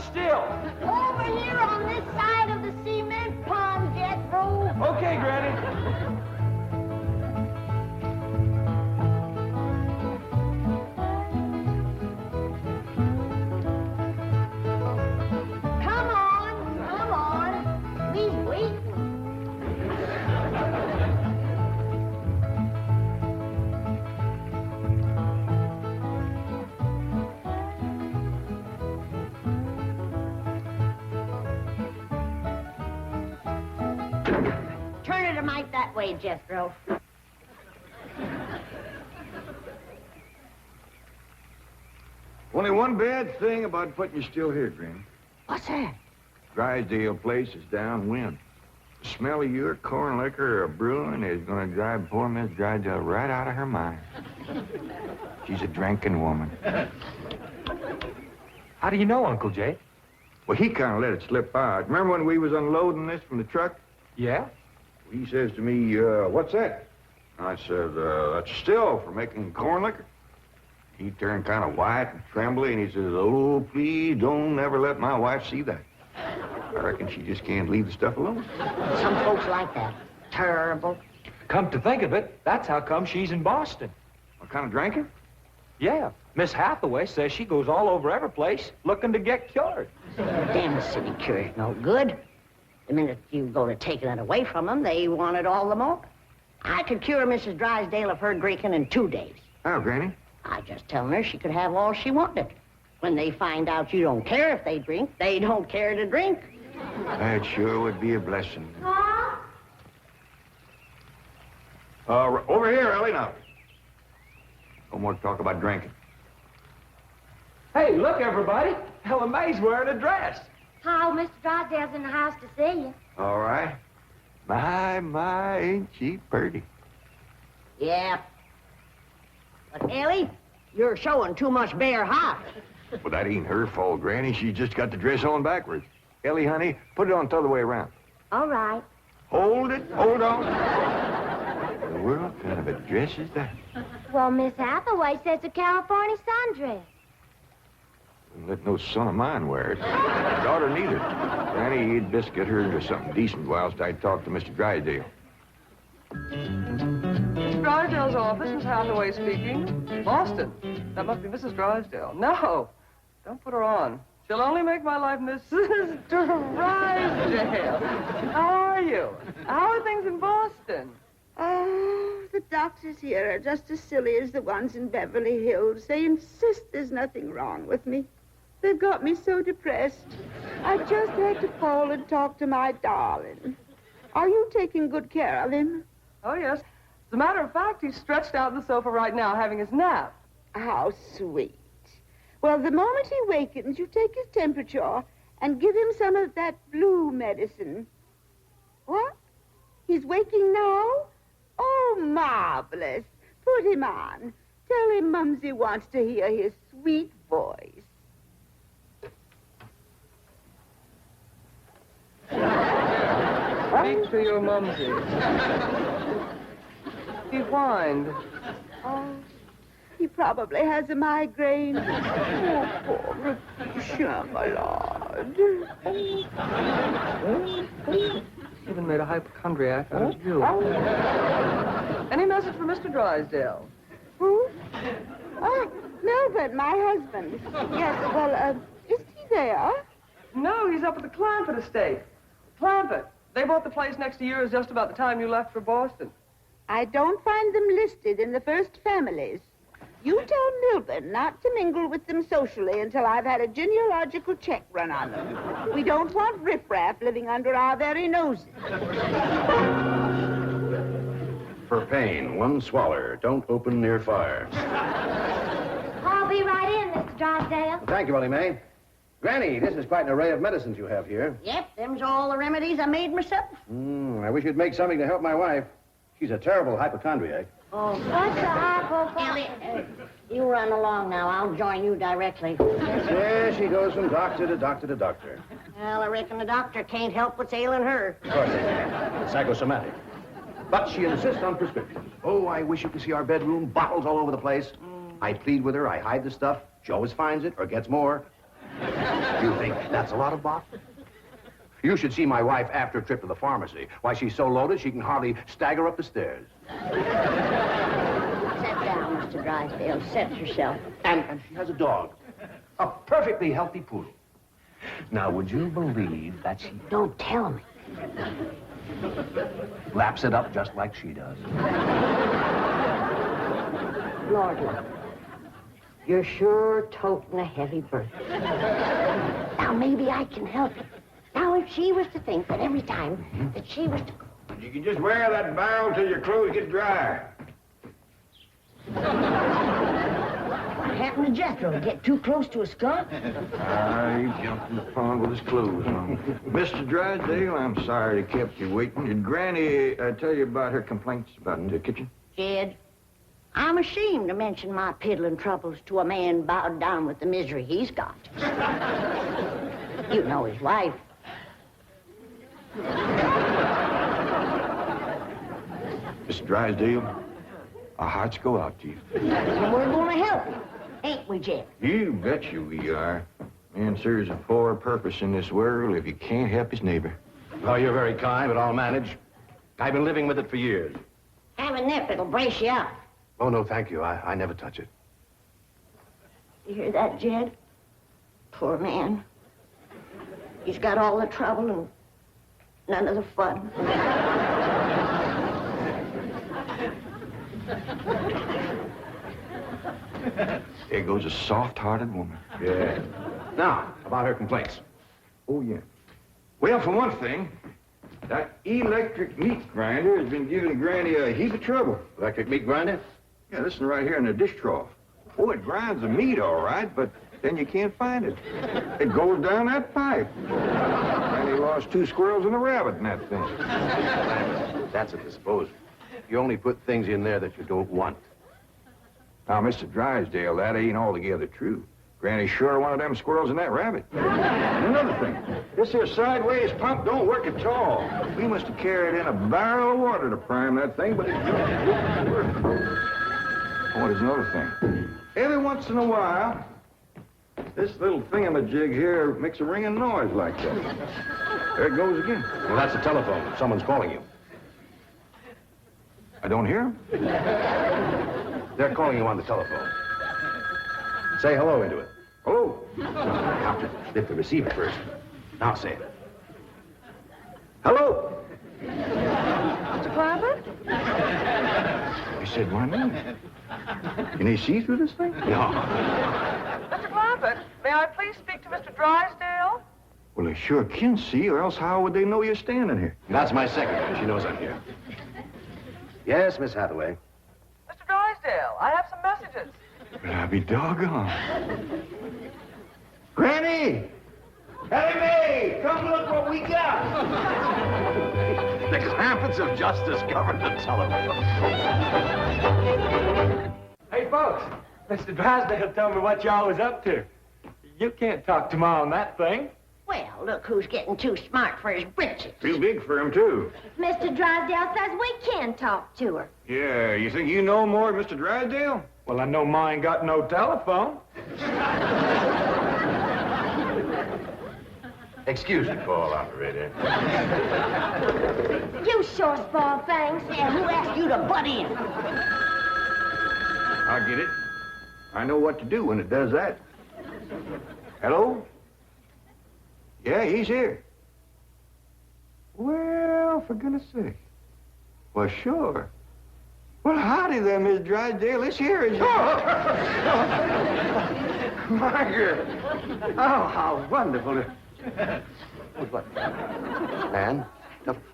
still. Over here on this side of the cement pond, Jethro. Okay, Granny. Come on. We's waiting. Turn it a mite that way, Jethro. Only one bad thing about putting you still here, Granny. What's that? Drysdale place is downwind. The smell of your corn liquor or brewing is going to drive poor Miss Drysdale right out of her mind. She's a drinking woman. How do you know, Uncle Jay? Well, he kind of let it slip out. Remember when we was unloading this from the truck? Yeah? He says to me, what's that? I said, that's still for making corn liquor. He turned kind of white and trembly, and he says, oh, please don't ever let my wife see that. I reckon she just can't leave the stuff alone. Some folks like that. Terrible. Come to think of it, that's how come she's in Boston. What kind of drinking? Yeah. Miss Hathaway says she goes all over every place looking to get cured. Damn city cure's no good. The minute you go to taking it away from them, they want it all the more. I could cure Mrs. Drysdale of her drinking in 2 days. Oh, Granny. I just telling her she could have all she wanted. When they find out you don't care if they drink, they don't care to drink. That sure would be a blessing. Huh? Over here, Elly, now. No more talk about drinking. Hey, look, everybody. Ella Mae's wearing a dress. How, Mr. Drysdale's in the house to see you. All right. My, ain't she pretty? Yeah. But, Elly, you're showing too much bare heart. Well, that ain't her fault, Granny. She just got the dress on backwards. Elly, honey, put it on the other way around. All right. Hold it. Hold on. What kind of a dress is that? Well, Miss Hathaway says it's a California sundress. Don't let no son of mine wear it. Daughter neither. Granny, you'd best get her into something decent whilst I talk to Mr. Drysdale. Mr. Drysdale's office, Miss Hathaway speaking. Boston. That must be Mrs. Drysdale. No, don't put her on. She'll only make my life Mrs. Drysdale. How are you? How are things in Boston? Oh, the doctors here are just as silly as the ones in Beverly Hills. They insist there's nothing wrong with me. They've got me so depressed. I just had to call and talk to my darling. Are you taking good care of him? Oh, yes. As a matter of fact, he's stretched out on the sofa right now having his nap. How sweet. Well, the moment he wakens, you take his temperature and give him some of that blue medicine. What? He's waking now? Oh, marvelous. Put him on. Tell him Mumsy wants to hear his sweet voice. Speak to your mumsy. He whined. Oh, he probably has a migraine. Oh, poor Patricia, my lord. Even made a hypochondriac out of you. Any message for Mr. Drysdale? Who? Oh, Milburn, my husband. Yes, well, is he there? No, he's up at the Clampett estate. Clampett. They bought the place next to yours just about the time you left for Boston. I don't find them listed in the first families. You tell Milburn not to mingle with them socially until I've had a genealogical check run on them. We don't want riffraff living under our very noses. For pain, one swaller. Don't open near fire. I'll be right in, Mr. Drysdale. Thank you, Elly Mae. Granny, this is quite an array of medicines you have here. Yep, them's all the remedies I made myself. I wish you'd make something to help my wife. She's a terrible hypochondriac. Oh, What's the hypochondriac? Elly, you run along now. I'll join you directly. There she goes from doctor to doctor to doctor. Well, I reckon the doctor can't help what's ailing her. Of course they can. It's psychosomatic. But she insists on prescriptions. Oh, I wish you could see our bedroom. Bottles all over the place. I plead with her. I hide the stuff. She always finds it or gets more. You think that's a lot of bop? You should see my wife after a trip to the pharmacy. Why, she's so loaded she can hardly stagger up the stairs. Sit down, Mr. Drysdale. Set yourself. And she has a dog. A perfectly healthy poodle. Now, would you believe that she Don't tell me. laps it up just like she does? Lord, love. You're sure toting a heavy burden. Now, maybe I can help you. Now, if she was to think that every time that she was to go... You can just wear that barrel till your clothes get dry. What happened to Jethro? Get too close to a skunk? He jumped in the pond with his clothes on. Mr. Drysdale, I'm sorry to kept you waiting. Did Granny tell you about her complaints about the kitchen? Jed, I'm ashamed to mention my piddling troubles to a man bowed down with the misery he's got. You know his wife. Mr. Drysdale, our hearts go out to you. And we're going to help you, ain't we, Jed? You betcha we are. Man serves a poor purpose in this world if he can't help his neighbor. Oh, you're very kind, but I'll manage. I've been living with it for years. Have a nip, it'll brace you up. Oh, no, thank you. I never touch it. You hear that, Jed? Poor man. He's got all the trouble and none of the fun. There goes a soft-hearted woman. Yeah. Now, about her complaints. Oh, yeah. Well, for one thing, that electric meat grinder has been giving Granny a heap of trouble. Electric meat grinder? Yeah, listen right here in the dish trough. Oh, it grinds the meat all right, but then you can't find it. It goes down that pipe. Granny lost 2 squirrels and a rabbit in that thing. That's a disposal. You only put things in there that you don't want. Now, Mr. Drysdale, that ain't altogether true. Granny sure wanted them squirrels and that rabbit. And another thing, this here sideways pump don't work at all. We must have carried in a barrel of water to prime that thing, but it don't work. Oh, there's another thing. Every once in a while, this little thingamajig here makes a ringing noise like that. There it goes again. Well, that's the telephone. Someone's calling you. I don't hear him. They're calling you on the telephone. Say hello into it. Hello. Have to lift the receiver first. Now say it. Hello. Mr. Clampett? He said my name. Can they see through this thing? No. Mr. Clampett, may I please speak to Mr. Drysdale? Well, they sure can see, or else how would they know you're standing here? That's my secretary. She knows I'm here. Yes, Miss Hathaway. Mr. Drysdale, I have some messages. But I'll be doggone. Granny! Elly Mae! Come look what we got! The Clampetts have just discovered the telephone. Hey, folks, Mr. Drysdale told me what y'all was up to. You can't talk to Ma on that thing. Well, look who's getting too smart for his britches. Too big for him, too. Mr. Drysdale says we can talk to her. Yeah, you think you know more than Mr. Drysdale? Well, I know Ma ain't got no telephone. Excuse the call, operator. You sure spoil things. Yeah, who asked you to butt in? I'll get it. I know what to do when it does that. Hello? Yeah, he's here. Well, for goodness sake. Well, sure. Well, howdy there, Miss Drysdale. This here is... Margaret! Oh, how wonderful. What? Man?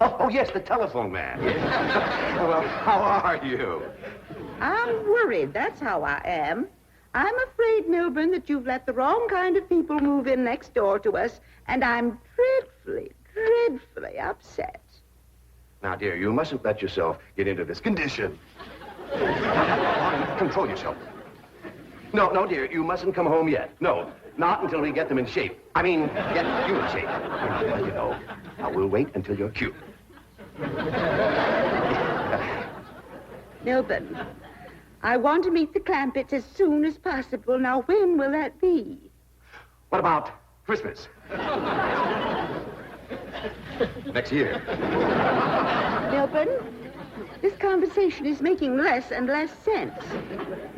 Oh, yes, the telephone man. Well, how are you? I'm worried, that's how I am. I'm afraid, Milburn, that you've let the wrong kind of people move in next door to us, and I'm dreadfully upset. Now, dear, you mustn't let yourself get into this condition. Control yourself. No, dear, you mustn't come home yet. No, not until we get them in shape. I mean, get you in shape. You know. Now, we'll wait until you're cute. Milburn, I want to meet the Clampetts as soon as possible. Now, when will that be? What about Christmas? Next year. Milburn, this conversation is making less and less sense.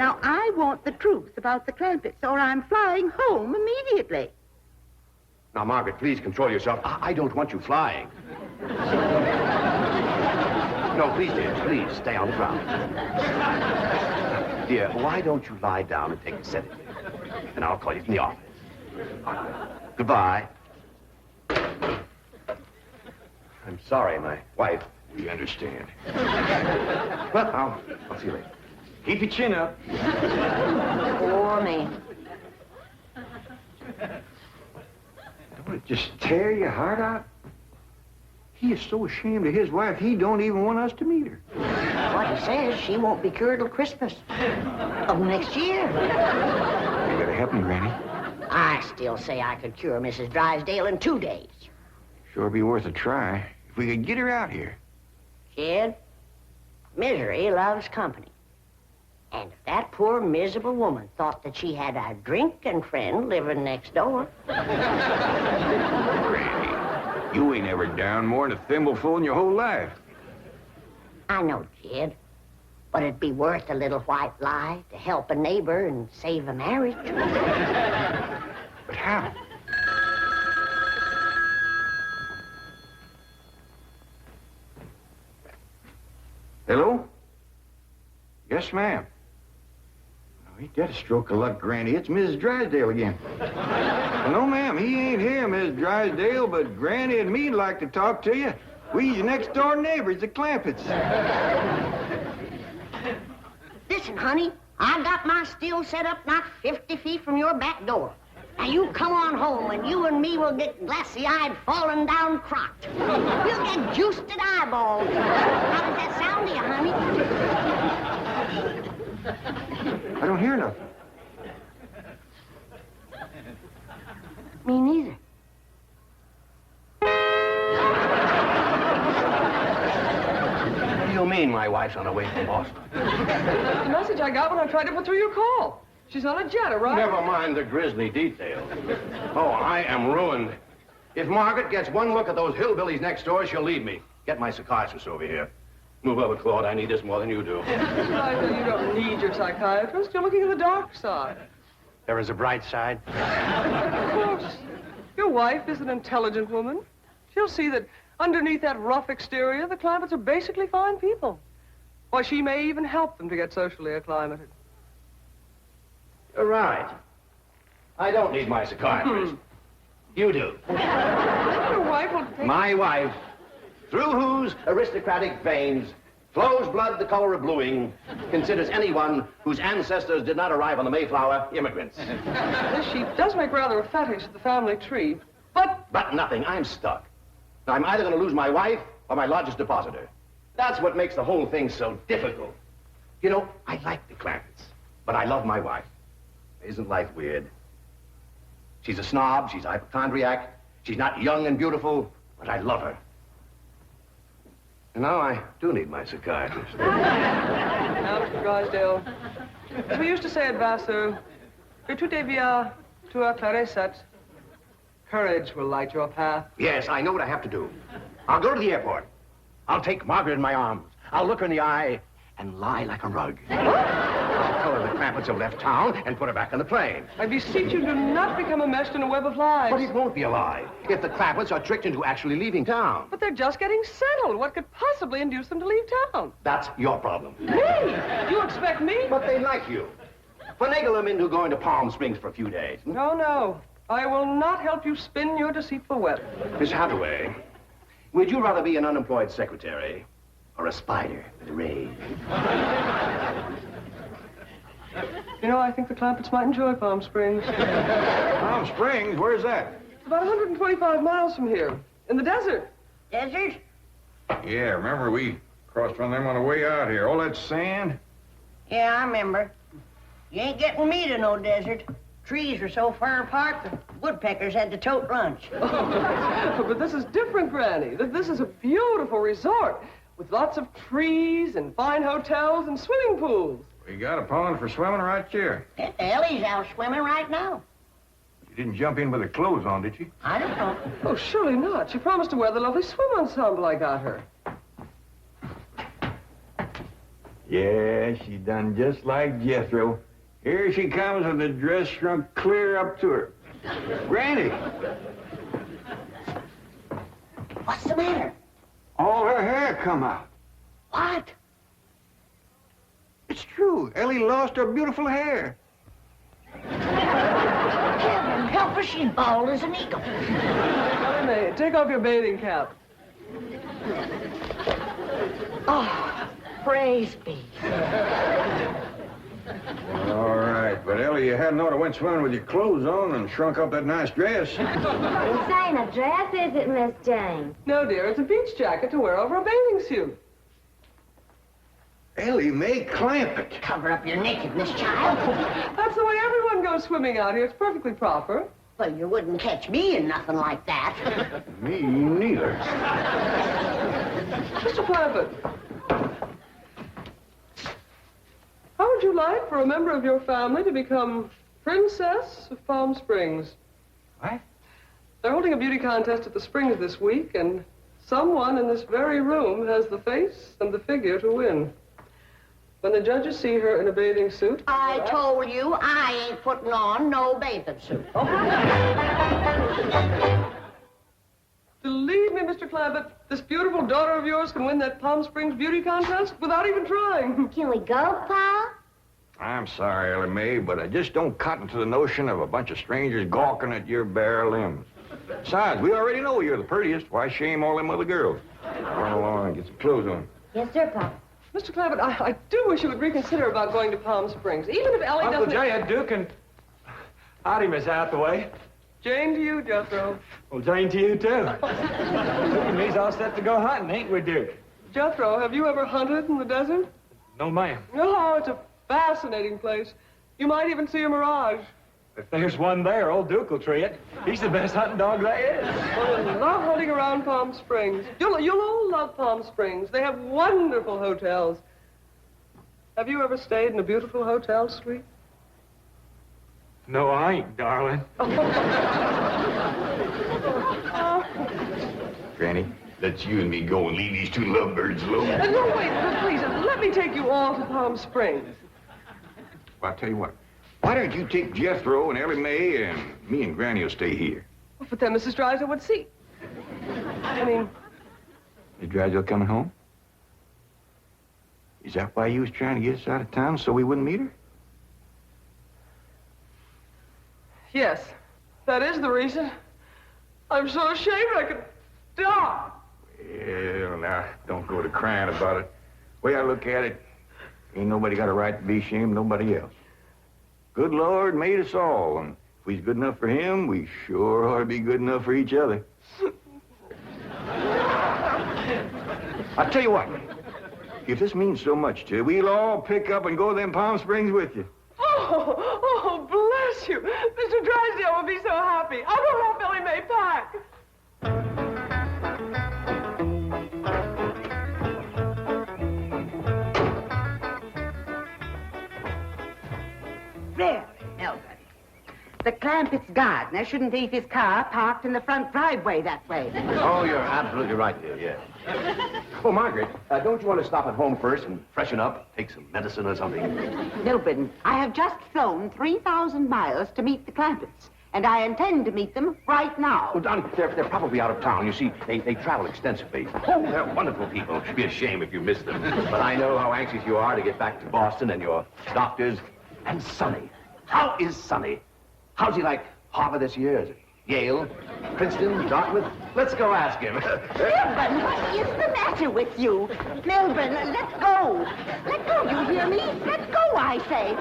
Now, I want the truth about the Clampetts, or I'm flying home immediately. Now, Margaret, please control yourself. I don't want you flying. No, please, dear, please, stay on the ground. Dear, why don't you lie down and take a sedative? And I'll call you from the office. Goodbye. I'm sorry, my wife. We understand. Well, I'll see you later. Keep your chin up. Poor man. Don't it just tear your heart out? He is so ashamed of his wife, he don't even want us to meet her. What he says, she won't be cured till Christmas of next year. You gotta help me, Granny. I still say I could cure Mrs. Drysdale in 2 days. Sure be worth a try. If we could get her out here. Kid, misery loves company. And if that poor, miserable woman thought that she had a drinking friend living next door... Granny, you ain't ever down more than a thimbleful in your whole life. I know, kid. But it'd be worth a little white lie to help a neighbor and save a marriage. But how? Hello? Yes, ma'am. Oh, ain't that a stroke of luck, Granny? It's Mrs. Drysdale again. Well, no, ma'am, he ain't here, Mrs. Drysdale, but Granny and me'd like to talk to you. We's your next-door neighbors, the Clampetts. Listen, honey, I got my still set up not 50 feet from your back door. Now, you come on home, and you and me will get glassy-eyed, falling down crocked. We'll get juiced-ed eyeballs. How does that sound to you, honey? I don't hear nothing. Me neither. What do you mean my wife's on her way from Boston? The message I got when I tried to put through your call. She's on a jet, right? Never mind the grisly details. Oh, I am ruined. If Margaret gets one look at those hillbillies next door, she'll leave me. Get my psychiatrist over here. Move over, Claude. I need this more than you do. Mr. Drysdale, you don't need your psychiatrist. You're looking at the dark side. There is a bright side. Of course. Your wife is an intelligent woman. She'll see that underneath that rough exterior, the Clampetts are basically fine people. Why, she may even help them to get socially acclimated. You're right. I don't need my psychiatrist. You do. Your wife will take... My wife, through whose aristocratic veins flows blood the color of bluing, considers anyone whose ancestors did not arrive on the Mayflower immigrants. This sheep does make rather a fetish at the family tree, but... But nothing. I'm stuck. Now, I'm either going to lose my wife or my largest depositor. That's what makes the whole thing so difficult. You know, I like the Clampetts, but I love my wife. Isn't life weird? She's a snob, she's a hypochondriac, she's not young and beautiful, but I love her. And now I do need my psychiatrist. Now, Mr. Drysdale, as we used to say at Vassar, que tout devient tout éclaircit. Courage will light your path. Yes, I know what I have to do. I'll go to the airport. I'll take Margaret in my arms. I'll look her in the eye and lie like a rug. I'll tell her the Clampetts have left town and put her back on the plane. I beseech you, do not become enmeshed in a web of lies. But it won't be a lie if the Clampetts are tricked into actually leaving town. But they're just getting settled. What could possibly induce them to leave town? That's your problem. Me? You expect me? But they like you. Finagle them into going to Palm Springs for a few days. No, no. I will not help you spin your deceitful web. Miss Hathaway, would you rather be an unemployed secretary or a spider with a raid? You know, I think the Clampetts might enjoy Palm Springs. Palm Springs? Where's that? It's about 125 miles from here, in the desert. Desert? Yeah, remember we crossed on them on the way out here. All that sand? Yeah, I remember. You ain't getting me to no desert. Trees were so far apart, the woodpeckers had to tote lunch. But this is different, Granny. This is a beautiful resort with lots of trees and fine hotels and swimming pools. We got a pond for swimming right here. Elly's out swimming right now. She didn't jump in with her clothes on, did she? I don't know. Oh, surely not. She promised to wear the lovely swim ensemble I got her. Yeah, she done just like Jethro. Here she comes with the dress shrunk clear up to her. Granny! What's the matter? All her hair come out. What? It's true. Elly lost her beautiful hair. Heaven help her, she's bald as an eagle. Elly May, take off your bathing cap. Oh, praise be. All right, but Elly, you hadn't ought to went swimming with your clothes on and shrunk up that nice dress. This ain't a dress, is it, Miss Jane? No, dear, it's a beach jacket to wear over a bathing suit. Elly May Clampett. Cover up your nakedness, child. That's the way everyone goes swimming out here. It's perfectly proper. Well, you wouldn't catch me in nothing like that. Me neither. Mr. Clampett, how would you like for a member of your family to become Princess of Palm Springs? What? They're holding a beauty contest at the Springs this week, and someone in this very room has the face and the figure to win. When the judges see her in a bathing suit... I told you I ain't putting on no bathing suit. Believe me, Mr. Clampett, this beautiful daughter of yours can win that Palm Springs beauty contest without even trying. Can we go, Pa? I'm sorry, Elly May, but I just don't cotton to the notion of a bunch of strangers gawking at your bare limbs. Besides, we already know you're the prettiest. Why shame all them other girls? Run along and get some clothes on. Yes, sir, Pa. Mr. Clampett, I do wish you would reconsider about going to Palm Springs, even if Elly Uncle doesn't... Jed, Duke, and... Howdy, Miss Hathaway. Jane to you, Jethro. Well, Jane to you, too. Duke and me's all set to go hunting, ain't we, Duke? Jethro, have you ever hunted in the desert? No, ma'am. No, it's a fascinating place. You might even see a mirage. If there's one there, old Duke will tree it. He's the best hunting dog there is. Well, I love hunting around Palm Springs. You'll all love Palm Springs. They have wonderful hotels. Have you ever stayed in a beautiful hotel suite? No, I ain't, darling. Granny, let's you and me go and leave these two lovebirds alone. No, wait, please, let me take you all to Palm Springs. Well, I'll tell you what. Why don't you take Jethro and Elly May, and me and Granny will stay here. Well, but then Mrs. Drysdale would see. I mean... Is Drysdale coming home? Is that why you was trying to get us out of town, so we wouldn't meet her? Yes, that is the reason. I'm so ashamed I could die. Well, now, don't go to crying about it. The way I look at it, ain't nobody got a right to be ashamed of nobody else. Good Lord made us all, and if we's good enough for him, we sure ought to be good enough for each other. I'll tell you what, if this means so much to you, we'll all pick up and go to them Palm Springs with you. Oh, bless you. Mr. Drysdale will be so happy. I'll go help Elly May pack. There, Milburn. The Clampetts gardener shouldn't leave his car parked in the front driveway that way. Oh, you're absolutely right, dear, yes. Oh, Margaret, don't you want to stop at home first and freshen up? Take some medicine or something? Milburn, I have just flown 3,000 miles to meet the Clampetts, and I intend to meet them right now. Well, Don, they're probably out of town. You see, they travel extensively. Oh, they're wonderful people. It'd be a shame if you missed them. But I know how anxious you are to get back to Boston and your doctors. And Sonny. How is Sonny? How's he like Harvard this year? Is it Yale? Princeton? Dartmouth? Let's go ask him. Milburn, what is the matter with you? Milburn, let go. Let go, you hear me? Let go, I say.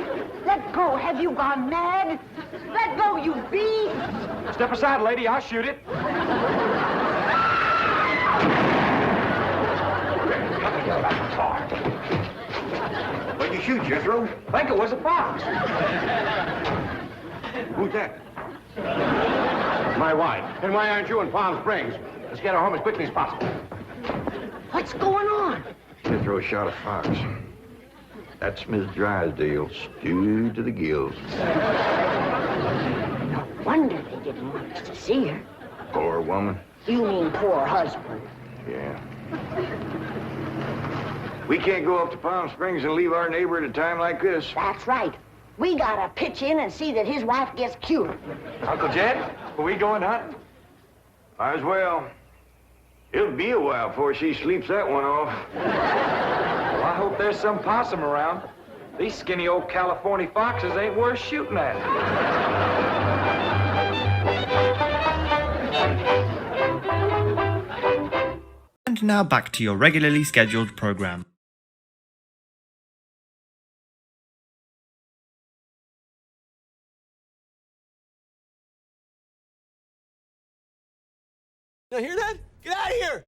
Let go. Have you gone mad? Let go, you beast. Step aside, lady. I'll shoot it. What'd you shoot, Jethro? I think it was a fox. Who's that? My wife. And why aren't you in Palm Springs? Let's get her home as quickly as possible. What's going on? Jethro shot a fox. That's Miss Drysdale, stewed to the gills. wonder they didn't want us to see her. Poor woman. You mean poor husband. Yeah. We can't go up to Palm Springs and leave our neighbor at a time like this. That's right. We gotta pitch in and see that his wife gets cured. Uncle Jed, are we going hunting? Might as well. It'll be a while before she sleeps that one off. Well, I hope there's some possum around. These skinny old California foxes ain't worth shooting at. And now back to your regularly scheduled program. Now hear that? Get out of here!